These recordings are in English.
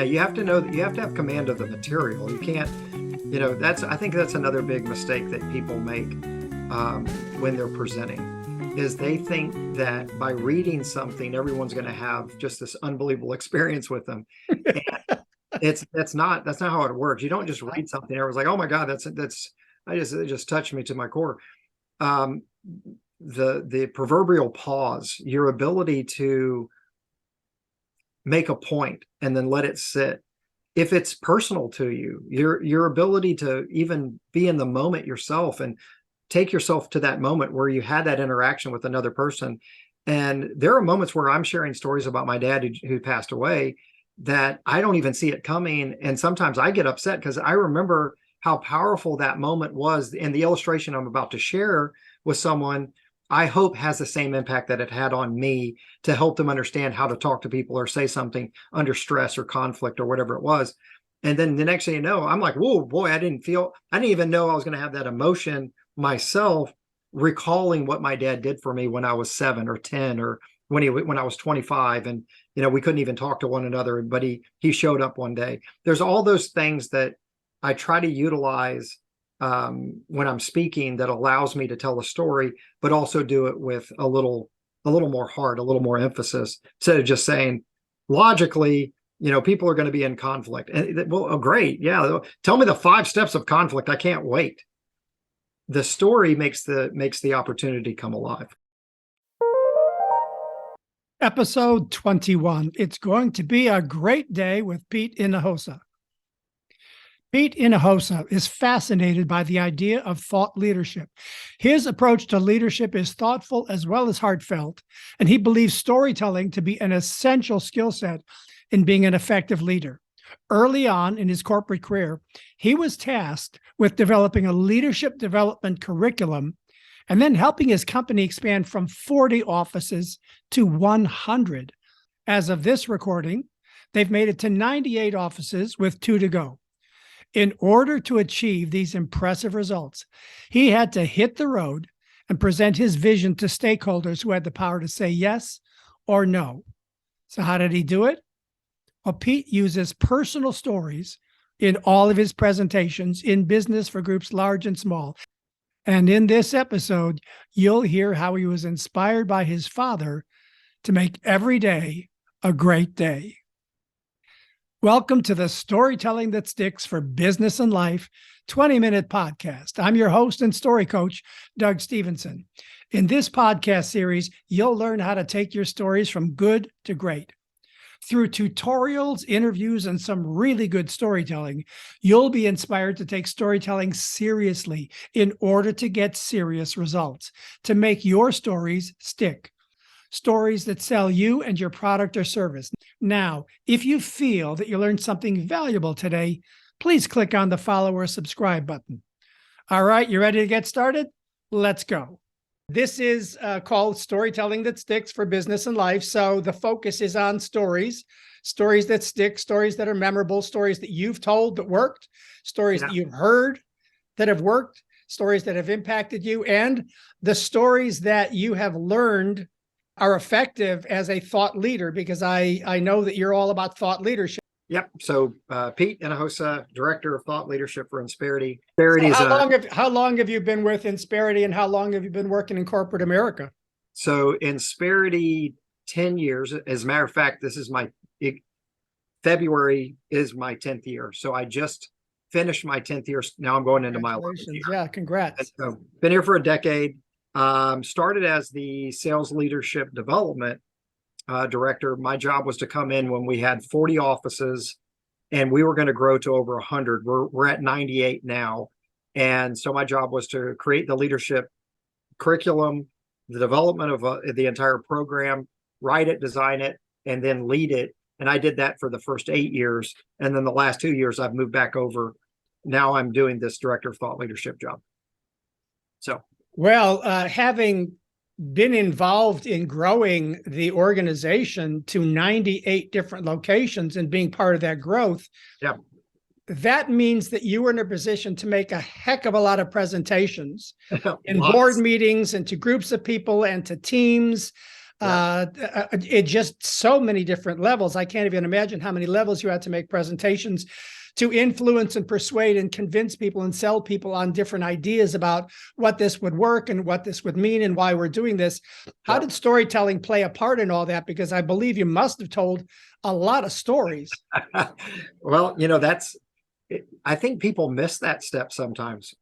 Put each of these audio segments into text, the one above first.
Yeah, you have to know that you have to have command of the material. You can't, I think that's another big mistake that people make when they're presenting, is they think that by reading something, everyone's going to have just this unbelievable experience with them. And that's not how it works. You don't just read something, everyone's like, oh my God, it just touched me to my core. The proverbial pause, your ability to make a point and then let it sit. If it's personal to you, your ability to even be in the moment yourself and take yourself to that moment where you had that interaction with another person. And there are moments where I'm sharing stories about my dad who passed away that I don't even see it coming. And sometimes I get upset because I remember how powerful that moment was. And the illustration I'm about to share with someone, I hope has the same impact that it had on me to help them understand how to talk to people or say something under stress or conflict or whatever it was. And then the next thing you know, I'm like, whoa, boy, I didn't even know I was going to have that emotion myself, recalling what my dad did for me when I was 7 or 10, or when I was 25, and we couldn't even talk to one another, but he showed up one day. There's all those things that I try to utilize when I'm speaking that allows me to tell a story, but also do it with a little more heart, a little more emphasis, instead of just saying logically, people are going to be in conflict. And well, oh, great. Yeah. Tell me the 5 steps of conflict. I can't wait. The story makes the opportunity come alive. Episode 21. It's going to be a great day with Pete Hinojosa. Pete Hinojosa is fascinated by the idea of thought leadership. His approach to leadership is thoughtful as well as heartfelt, and he believes storytelling to be an essential skill set in being an effective leader. Early on in his corporate career, he was tasked with developing a leadership development curriculum and then helping his company expand from 40 offices to 100. As of this recording, they've made it to 98 offices with 2 to go. In order to achieve these impressive results, he had to hit the road and present his vision to stakeholders who had the power to say yes or no. So how did he do it? Well, Pete uses personal stories in all of his presentations in business for groups large and small. And in this episode, you'll hear how he was inspired by his father to make every day a great day. Welcome to the Storytelling That Sticks for Business and Life 20-minute podcast. I'm your host and story coach, Doug Stevenson. In this podcast series, you'll learn how to take your stories from good to great. Through tutorials, interviews, and some really good storytelling, you'll be inspired to take storytelling seriously in order to get serious results, to make your stories stick. Stories that sell you and your product or service. Now, if you feel that you learned something valuable today, please click on the follow or subscribe button. All right, you ready to get started? Let's go. This is called Storytelling That Sticks for Business and Life. So the focus is on stories that stick, stories that are memorable, stories that you've told that worked, stories that you've heard that have worked, stories that have impacted you, and the stories that you have learned are effective as a thought leader, because I know that you're all about thought leadership. Yep. So Pete Hinojosa, Director of Thought Leadership for Insperity. So how long have you been with Insperity, and how long have you been working in corporate America? So Insperity, 10 years. As a matter of fact, February is my 10th year. So I just finished my 10th year. Now I'm going into my 11th year. Yeah, congrats. So been here for a decade. Started as the sales leadership development director. My job was to come in when we had 40 offices and we were going to grow to over 100. We're at 98 now. And so my job was to create the leadership curriculum, the development of the entire program, write it, design it, and then lead it. And I did that for the first 8 years. And then the last 2 years, I've moved back over. Now I'm doing this Director of Thought Leadership job. So. Well, having been involved in growing the organization to 98 different locations and being part of that growth, that means that you were in a position to make a heck of a lot of presentations in board meetings and to groups of people and to teams. It just so many different levels. I can't even imagine how many levels you had to make presentations to influence and persuade and convince people and sell people on different ideas about what this would work and what this would mean and why we're doing this. How did storytelling play a part in all that? Because I believe you must have told a lot of stories. Well, I think people miss that step sometimes.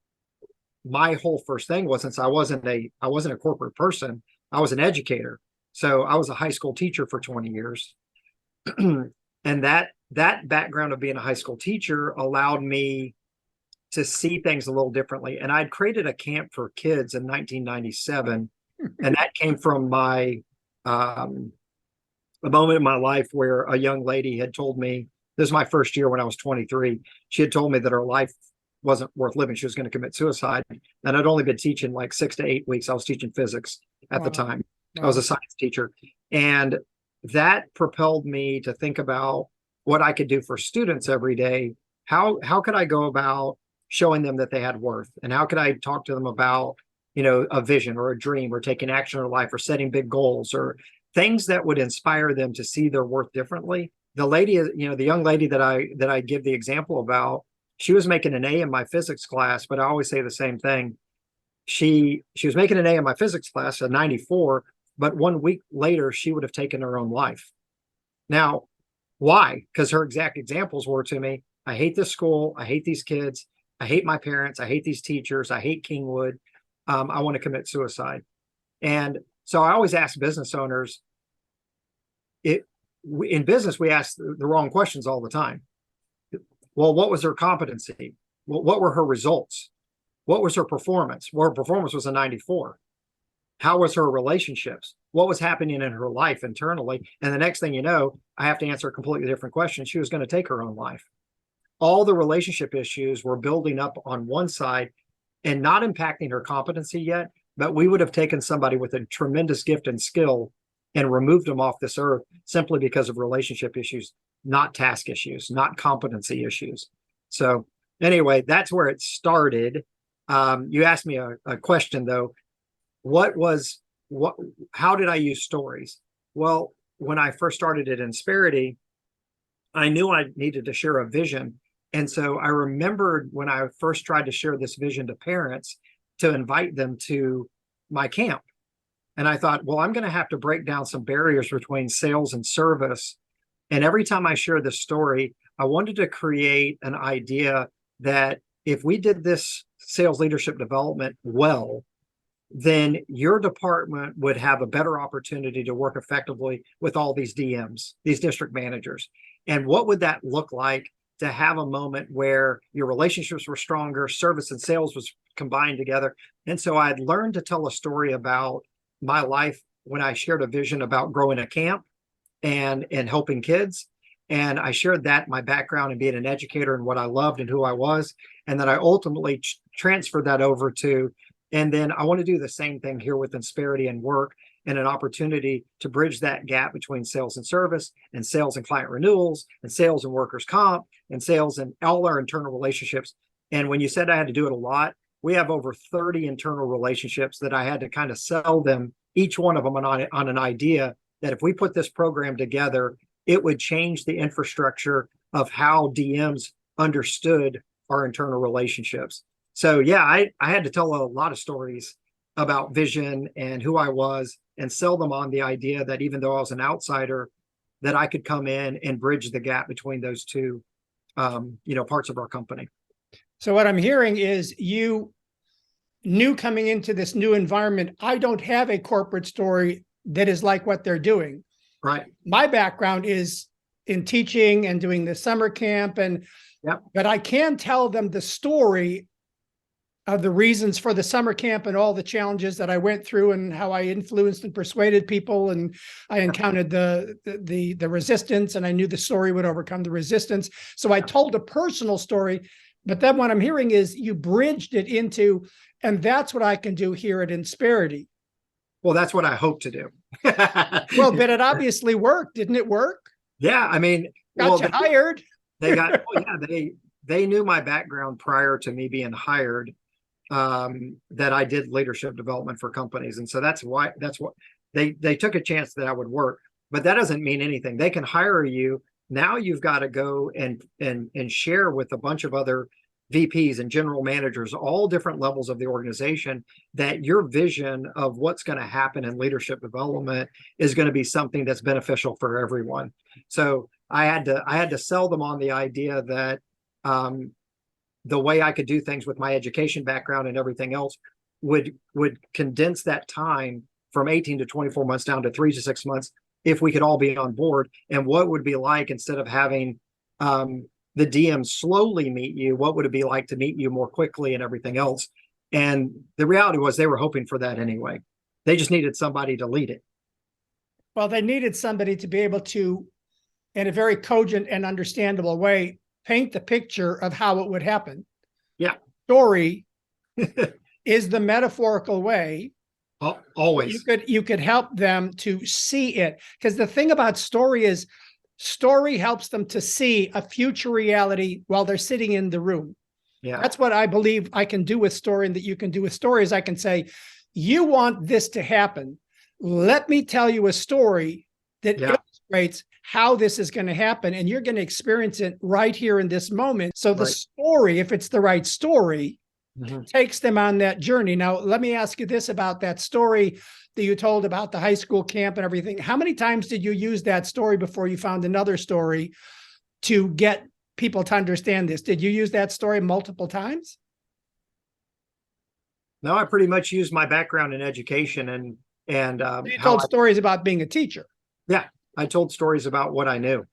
My whole first thing was, since I wasn't a corporate person, I was an educator. So I was a high school teacher for 20 years. And that background of being a high school teacher allowed me to see things a little differently. And I'd created a camp for kids in 1997. And that came from a moment in my life where a young lady had told me, this is my first year when I was 23. She had told me that her life wasn't worth living. She was going to commit suicide. And I'd only been teaching like 6 to 8 weeks. I was teaching physics at the time. I was a science teacher. And that propelled me to think about what I could do for students every day. How could I go about showing them that they had worth? And how could I talk to them about, a vision or a dream or taking action in their life or setting big goals or things that would inspire them to see their worth differently? The young lady that I give the example about, she was making an A in my physics class, but I always say the same thing. She was making an A in my physics class, a 94, but 1 week later, she would have taken her own life. Now, why? Because her exact examples were to me, I hate this school. I hate these kids. I hate my parents. I hate these teachers. I hate Kingwood. I want to commit suicide. And so I always ask business owners, in business, we ask the wrong questions all the time. Well, what was her competency? Well, what were her results? What was her performance? Well, her performance was a 94. How was her relationships? What was happening in her life internally? And the next thing you know, I have to answer a completely different question. She was going to take her own life. All the relationship issues were building up on one side and not impacting her competency yet, but we would have taken somebody with a tremendous gift and skill and removed them off this earth simply because of relationship issues, not task issues, not competency issues. So anyway, that's where it started. You asked me a question though. How did I use stories? Well, when I first started at Insperity, I knew I needed to share a vision. And so I remembered when I first tried to share this vision to parents to invite them to my camp. And I thought, well, I'm going to have to break down some barriers between sales and service. And every time I share this story, I wanted to create an idea that if we did this sales leadership development well, then your department would have a better opportunity to work effectively with all these DMs, these district managers. And what would that look like to have a moment where your relationships were stronger, service and sales was combined together? And so I'd learned to tell a story about my life when I shared a vision about growing a camp and helping kids. And I shared that, my background and being an educator and what I loved and who I was. And then I ultimately transferred that over to, and then I want to do the same thing here with Insperity and work and an opportunity to bridge that gap between sales and service and sales and client renewals and sales and workers' comp and sales and all our internal relationships. And when you said I had to do it a lot, we have over 30 internal relationships that I had to kind of sell them, each one of them on an idea that if we put this program together, it would change the infrastructure of how DMs understood our internal relationships. So yeah, I had to tell a lot of stories about vision and who I was and sell them on the idea that even though I was an outsider, that I could come in and bridge the gap between those two, parts of our company. So what I'm hearing is you knew coming into this new environment, I don't have a corporate story that is like what they're doing. Right. My background is in teaching and doing the summer camp, but I can tell them the story of the reasons for the summer camp and all the challenges that I went through and how I influenced and persuaded people. And I encountered the resistance, and I knew the story would overcome the resistance. So I told a personal story, but then what I'm hearing is you bridged it into, and that's what I can do here at Insperity. Well, that's what I hope to do. Well, but it obviously worked. Didn't it work? Yeah. I mean, got you hired. They knew my background prior to me being hired, that I did leadership development for companies. And so that's what they took a chance that would work, but that doesn't mean anything. They can hire you. Now you've got to go and share with a bunch of other VPs and general managers, all different levels of the organization, that your vision of what's going to happen in leadership development is going to be something that's beneficial for everyone. So I had to sell them on the idea that the way I could do things with my education background and everything else would condense that time from 18 to 24 months down to 3 to 6 months if we could all be on board. And what would it be like, instead of having the DM slowly meet you, what would it be like to meet you more quickly and everything else? And the reality was they were hoping for that anyway. They just needed somebody to lead it. Well, they needed somebody to be able to, in a very cogent and understandable way, paint the picture of how it would happen. Yeah. Story is the metaphorical way. Always. You could help them to see it. Because the thing about story is, story helps them to see a future reality while they're sitting in the room. Yeah. That's what I believe I can do with story, and that you can do with story is I can say, you want this to happen. Let me tell you a story that illustrates how this is going to happen, and you're going to experience it right here in this moment. So the story, if it's the right story, takes them on that journey. Now, let me ask you this about that story that you told about the high school camp and everything. How many times did you use that story before you found another story to get people to understand this? Did you use that story multiple times? No, I pretty much used my background in education and you told stories about being a teacher. Yeah, I told stories about what I knew.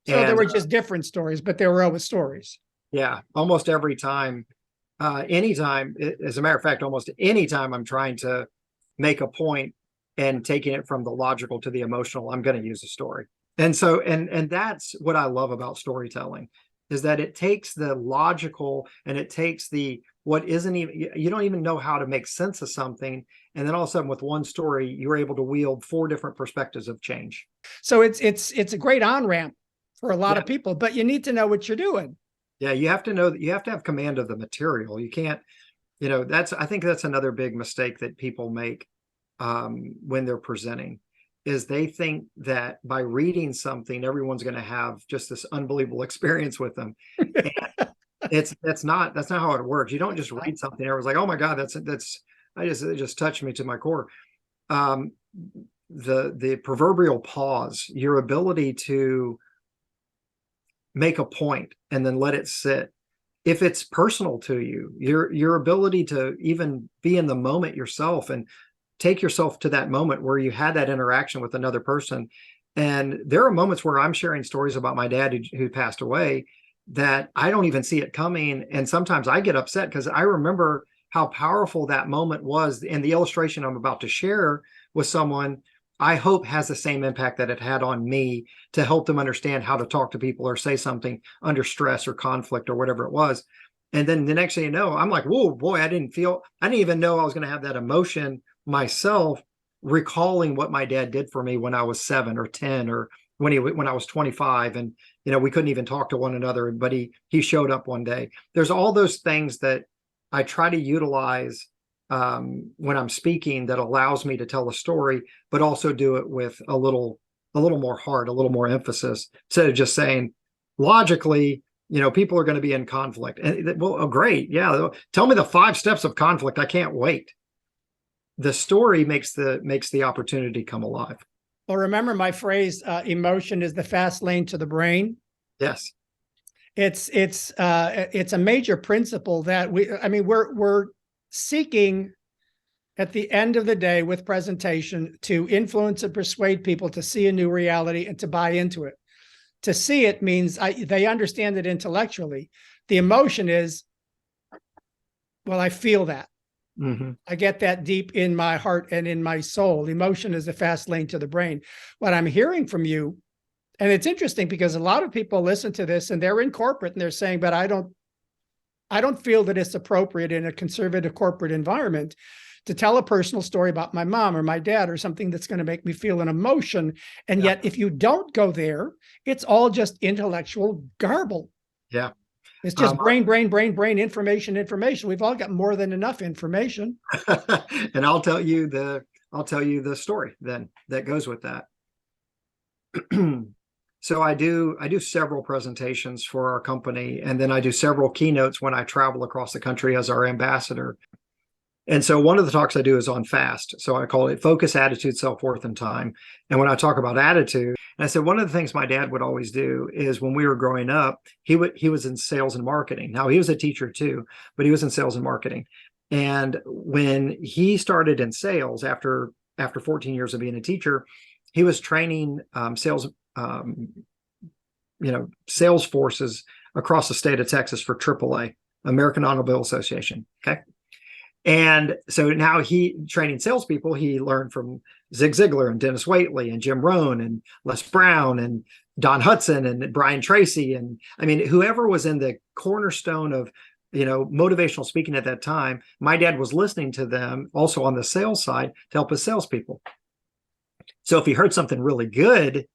So there were just different stories, but there were always stories. Yeah, almost every time. Anytime, as a matter of fact, almost any time I'm trying to make a point and taking it from the logical to the emotional, I'm going to use a story. And so, and that's what I love about storytelling, is that it takes the logical and it takes the what isn't even, you don't even know how to make sense of something. And then all of a sudden with one story, you're able to wield 4 different perspectives of change. So it's a great on-ramp for a lot of people, but you need to know what you're doing. Yeah, you have to know that you have to have command of the material. You can't, I think that's another big mistake that people make when they're presenting, is they think that by reading something, everyone's going to have just this unbelievable experience with them. And that's not how it works. You don't just read something, everyone's like, oh my God, it just touched me to my core. The proverbial pause, your ability to make a point and then let it sit. If it's personal to you, your ability to even be in the moment yourself and take yourself to that moment where you had that interaction with another person. And there are moments where I'm sharing stories about my dad who passed away that I don't even see it coming. And sometimes I get upset because I remember how powerful that moment was. And the illustration I'm about to share with someone, I hope has the same impact that it had on me, to help them understand how to talk to people or say something under stress or conflict or whatever it was. And then the next thing you know, I'm like, whoa, boy, I didn't even know I was going to have that emotion myself, recalling what my dad did for me when I was 7 or 10, or when I was 25, and we couldn't even talk to one another, but he showed up one day. There's all those things that I try to utilize when I'm speaking, that allows me to tell a story, but also do it with a little more heart, a little more emphasis, instead of just saying logically, people are going to be in conflict. And well, oh, great. Yeah. Tell me the 5 steps of conflict. I can't wait. The story makes the opportunity come alive. Well, remember my phrase, emotion is the fast lane to the brain. Yes. It's a major principle that we're seeking at the end of the day with presentation to influence and persuade people to see a new reality and to buy into it. To see it means they understand it intellectually. The emotion is, well, I feel that. Mm-hmm. I get that deep in my heart and in my soul. Emotion is the fast lane to the brain. What I'm hearing from you, and it's interesting because a lot of people listen to this and they're in corporate and they're saying, but I don't feel that it's appropriate in a conservative corporate environment to tell a personal story about my mom or my dad or something that's going to make me feel an emotion. And yet, if you don't go there, it's all just intellectual garble. Yeah. It's just brain, information. We've all got more than enough information. And I'll tell you, I'll tell you the story then that goes with that. So I do several presentations for our company, and then I do several keynotes when I travel across the country as our ambassador. And so one of the talks I do is on fast. So I call it focus, attitude, self-worth, and time. And when I talk about attitude, and I said one of the things my dad would always do is when we were growing up, he was in sales and marketing. Now he was a teacher too, but he was in sales and marketing. And when he started in sales after 14 years of being a teacher, he was training sales sales forces across the state of Texas for AAA, American Automobile Association. Okay. And so now he training salespeople, he learned from Zig Ziglar and Dennis Waitley and Jim Rohn and Les Brown and Don Hudson and Brian Tracy. And I mean, whoever was in the cornerstone of, motivational speaking at that time, my dad was listening to them also on the sales side to help his salespeople. So if he heard something really good,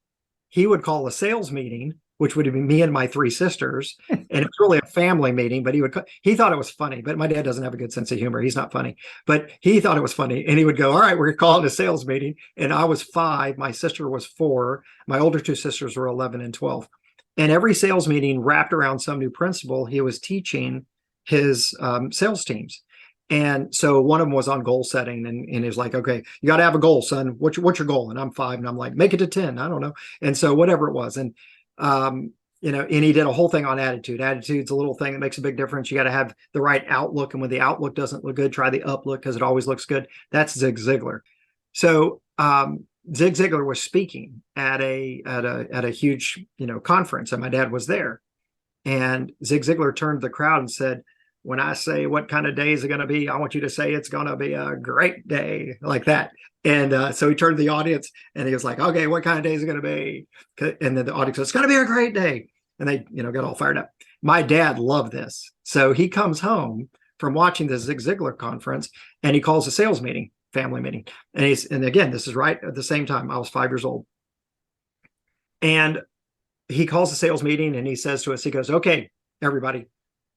he would call a sales meeting, which would be me and my three sisters. And it was really a family meeting, but he thought it was funny, but my dad doesn't have a good sense of humor. He's not funny, but he thought it was funny. And he would go, all right, we're going to call it a sales meeting. And I was 5, my sister was 4. My older 2 sisters were 11 and 12. And every sales meeting wrapped around some new principle he was teaching his sales teams. And so one of them was on goal setting, and he was like, okay, you got to have a goal, son. What's your goal? And I'm 5, and I'm like, make it to 10. I don't know. And so whatever it was. And, and he did a whole thing on attitude. Attitude's a little thing that makes a big difference. You got to have the right outlook. And when the outlook doesn't look good, try the uplook because it always looks good. That's Zig Ziglar. So Zig Ziglar was speaking at a huge, conference, and my dad was there. And Zig Ziglar turned to the crowd and said, when I say what kind of day is it going to be, I want you to say it's going to be a great day, like that. And so he turned to the audience and he was like, okay, what kind of day is it going to be? And then the audience said, it's going to be a great day. And they, got all fired up. My dad loved this. So he comes home from watching the Zig Ziglar conference and he calls a sales meeting, family meeting. And again, this is right at the same time. I was 5 years old. And he calls the sales meeting and he says to us, he goes, okay, everybody,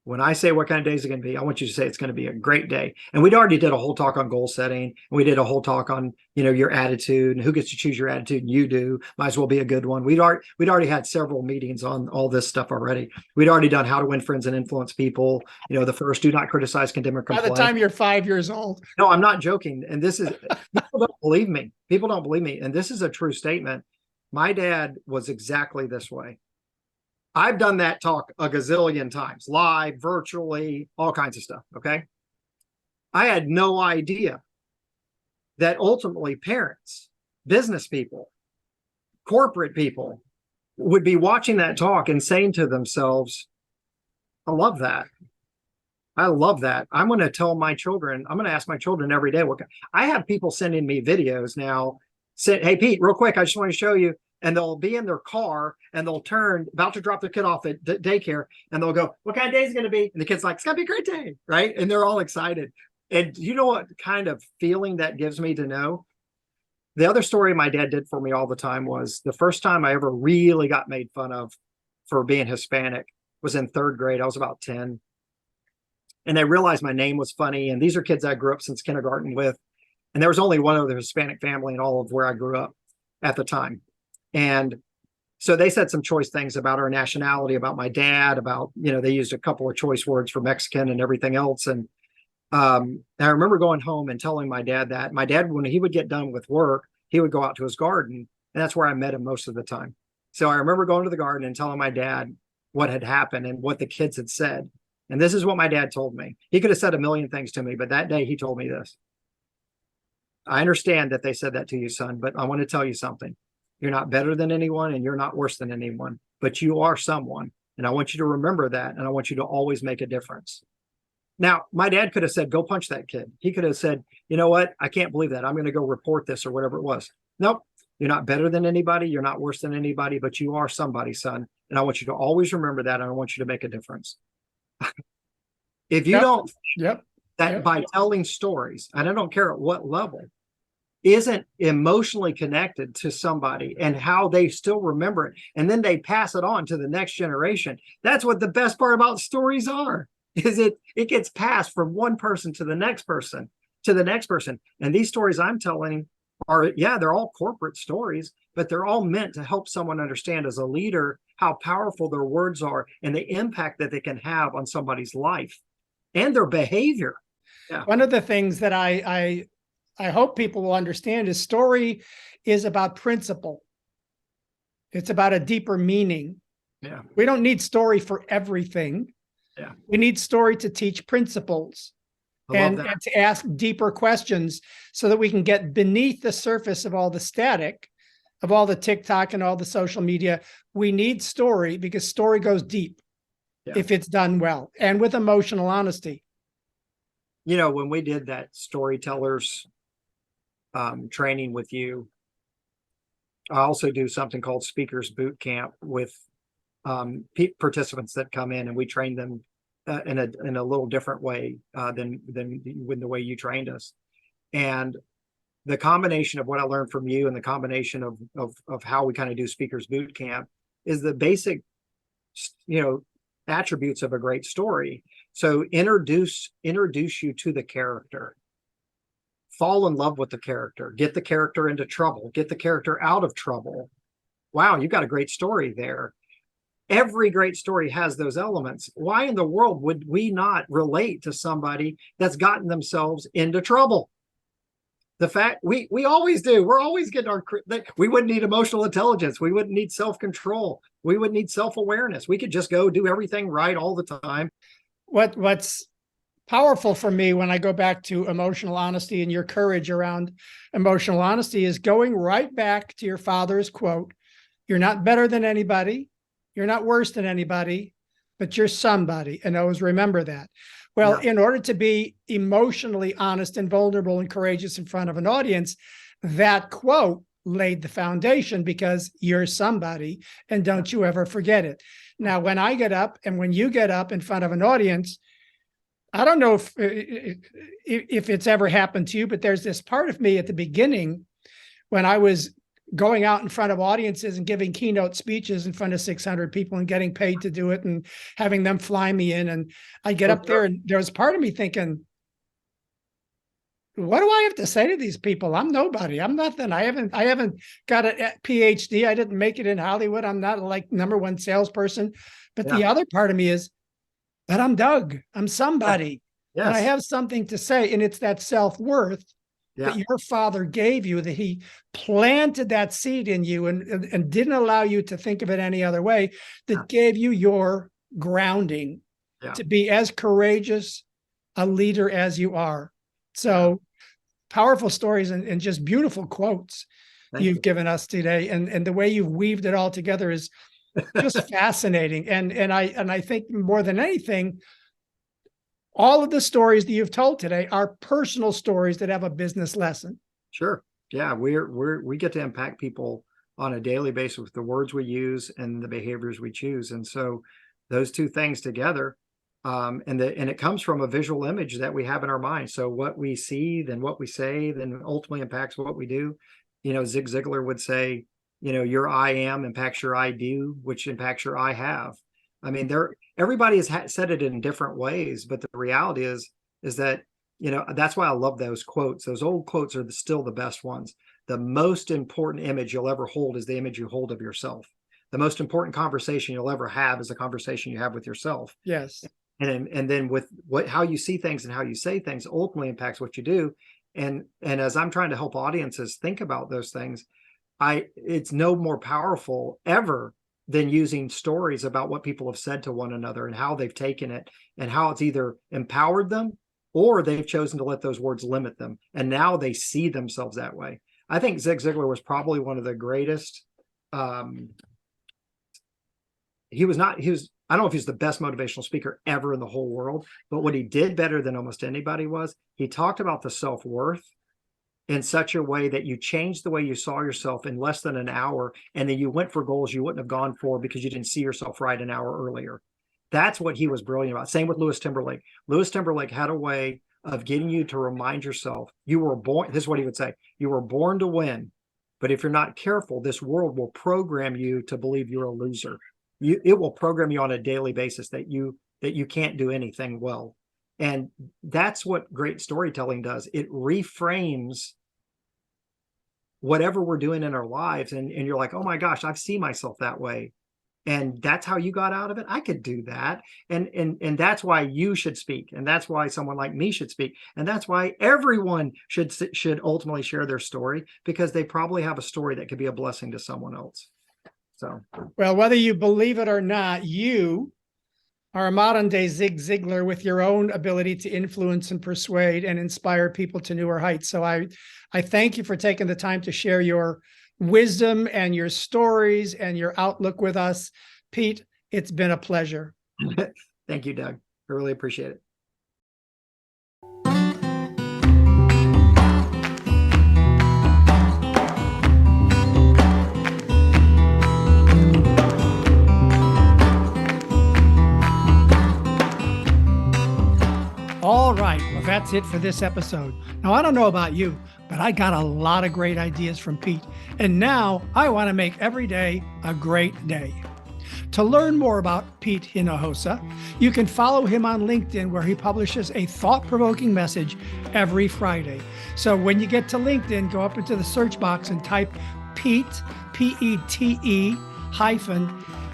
when I say what kind of day is it going to be, I want you to say it's going to be a great day. And we'd already did a whole talk on goal setting. And we did a whole talk on, your attitude and who gets to choose your attitude. And you do. Might as well be a good one. We'd already had several meetings on all this stuff already. We'd already done how to win friends and influence people. The first, do not criticize, condemn, or complain. By the time you're 5 years old. No, I'm not joking. And this is, people don't believe me. People don't believe me. And this is a true statement. My dad was exactly this way. I've done that talk a gazillion times, live, virtually, all kinds of stuff. Okay. I had no idea that ultimately parents, business people, corporate people would be watching that talk and saying to themselves, I love that. I love that. I'm going to tell my children, I'm going to ask my children every day. I have people sending me videos now, say, hey, Pete, real quick, I just want to show you. And they'll be in their car and they'll turn, about to drop their kid off at daycare, and they'll go, what kind of day is it going to be? And the kid's like, it's going to be a great day, right? And they're all excited. And you know what kind of feeling that gives me to know? The other story my dad did for me all the time was the first time I ever really got made fun of for being Hispanic was in 3rd grade. I was about 10. And they realized my name was funny. And these are kids I grew up since kindergarten with. And there was only one other Hispanic family in all of where I grew up at the time. And so they said some choice things about our nationality, about my dad, about, they used a couple of choice words for Mexican and everything else. And I remember going home and telling my dad that. My dad, when he would get done with work, he would go out to his garden. And that's where I met him most of the time. So I remember going to the garden and telling my dad what had happened and what the kids had said. And this is what my dad told me. He could have said a million things to me, but that day he told me this. I understand that they said that to you, son, but I want to tell you something. You're not better than anyone and you're not worse than anyone, but you are someone. And I want you to remember that. And I want you to always make a difference. Now, my dad could have said, go punch that kid. He could have said, you know what? I can't believe that. I'm going to go report this or whatever it was. Nope. You're not better than anybody. You're not worse than anybody, but you are somebody, son. And I want you to always remember that. And I want you to make a difference. If you don't think that by telling stories, and I don't care at what level, isn't emotionally connected to somebody and how they still remember it, and then they pass it on to the next generation. That's what the best part about stories are, is it gets passed from one person to the next person. to the next person. And these stories I'm telling are, yeah, they're all corporate stories, but they're all meant to help someone understand as a leader how powerful their words are and the impact that they can have on somebody's life and their behavior. Yeah. One of the things that I hope people will understand is story is about principle. It's about a deeper meaning. Yeah. We don't need story for everything. Yeah. We need story to teach principles and to ask deeper questions so that we can get beneath the surface of all the static, of all the TikTok and all the social media. We need story because story goes deep if it's done well and with emotional honesty. You know, when we did that storytellers training with you, I also do something called Speakers Boot Camp with participants that come in, and we train them in a little different way than when the way you trained us. And the combination of what I learned from you and the combination of how we kind of do Speakers Boot Camp is the basic, you know, attributes of a great story. So introduce you to the character. Fall in love with the character, get the character into trouble, get the character out of trouble. Wow, you got a great story there. Every great story has those elements. Why in the world would we not relate to somebody that's gotten themselves into trouble? The fact we always do. We're always getting we wouldn't need emotional intelligence. We wouldn't need self-control. We wouldn't need self-awareness. We could just go do everything right all the time. What's powerful for me when I go back to emotional honesty and your courage around emotional honesty is going right back to your father's quote. You're not better than anybody. You're not worse than anybody, but you're somebody. And always remember that. Well, in order to be emotionally honest and vulnerable and courageous in front of an audience, that quote laid the foundation because you're somebody and don't you ever forget it. Now, when I get up and when you get up in front of an audience, I don't know if it's ever happened to you, but there's this part of me at the beginning when I was going out in front of audiences and giving keynote speeches in front of 600 people and getting paid to do it and having them fly me in. And I get up there and there was part of me thinking, what do I have to say to these people? I'm nobody. I'm nothing. I haven't got a PhD. I didn't make it in Hollywood. I'm not like #1 salesperson. But the other part of me is, but I'm Doug. I'm somebody. Yes. And I have something to say. And it's that self-worth that your father gave you, that he planted that seed in you and didn't allow you to think of it any other way, that gave you your grounding to be as courageous a leader as you are. So powerful stories and just beautiful quotes you've given us today. And the way you've weaved it all together is just fascinating. And I think more than anything, all of the stories that you've told today are personal stories that have a business lesson. Sure. Yeah, we get to impact people on a daily basis with the words we use and the behaviors we choose. And so those two things together, and it comes from a visual image that we have in our mind. So what we see, then what we say, then ultimately impacts what we do. You know, Zig Ziglar would say, you know, your I am impacts your I do, which impacts your I have. I mean, everybody has said it in different ways, but the reality is that, you know, that's why I love those quotes. Those old quotes are still the best ones. The most important image you'll ever hold is the image you hold of yourself. The most important conversation you'll ever have is a conversation you have with yourself. Yes. And then with how you see things and how you say things ultimately impacts what you do. And as I'm trying to help audiences think about those things, it's no more powerful ever than using stories about what people have said to one another and how they've taken it and how it's either empowered them or they've chosen to let those words limit them. And now they see themselves that way. I think Zig Ziglar was probably one of the greatest. I don't know if he's the best motivational speaker ever in the whole world, but what he did better than almost anybody was he talked about the self-worth in such a way that you changed the way you saw yourself in less than an hour. And then you went for goals you wouldn't have gone for because you didn't see yourself right an hour earlier. That's what he was brilliant about. Same with Louis Timberlake. Louis Timberlake had a way of getting you to remind yourself you were born. This is what he would say. You were born to win. But if you're not careful, this world will program you to believe you're a loser. It will program you on a daily basis that you can't do anything well. And that's what great storytelling does. It reframes whatever we're doing in our lives. And you're like, oh my gosh, I've seen myself that way. And that's how you got out of it. I could do that. And that's why you should speak. And that's why someone like me should speak. And that's why everyone should ultimately share their story, because they probably have a story that could be a blessing to someone else. So, well, whether you believe it or not, you are a modern day Zig Ziglar with your own ability to influence and persuade and inspire people to newer heights. So I thank you for taking the time to share your wisdom and your stories and your outlook with us. Pete, it's been a pleasure. thank you, Doug. I really appreciate it. All right, well, that's it for this episode. Now, I don't know about you, but I got a lot of great ideas from Pete, and now I want to make every day a great day. To learn more about Pete Hinojosa, you can follow him on LinkedIn, where he publishes a thought-provoking message every Friday. So when you get to LinkedIn, go up into the search box and type Pete, P-E-T-E hyphen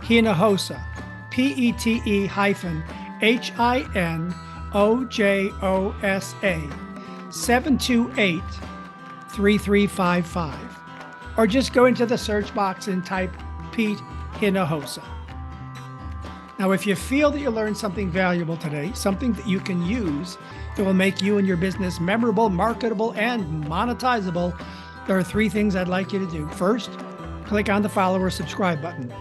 Hinojosa, P-E-T-E hyphen H-I-N OJOSA 728-3355, or just go into the search box and type Pete Hinojosa. Now, if you feel that you learned something valuable today, something that you can use that will make you and your business memorable, marketable, and monetizable, there are 3 things I'd like you to do. First, click on the follow or subscribe button.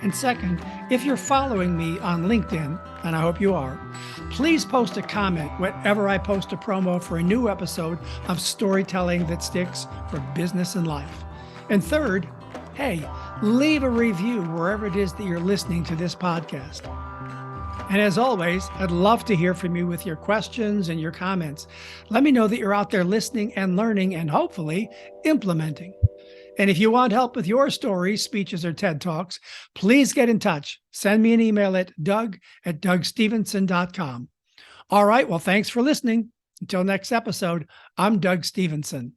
And second, if you're following me on LinkedIn, and I hope you are, please post a comment whenever I post a promo for a new episode of Storytelling That Sticks for Business and Life. And third, hey, leave a review wherever it is that you're listening to this podcast. And as always, I'd love to hear from you with your questions and your comments. Let me know that you're out there listening and learning and hopefully implementing. And if you want help with your stories, speeches, or TED Talks, please get in touch. Send me an email at doug@dougstevenson.com. All right, well, thanks for listening. Until next episode, I'm Doug Stevenson.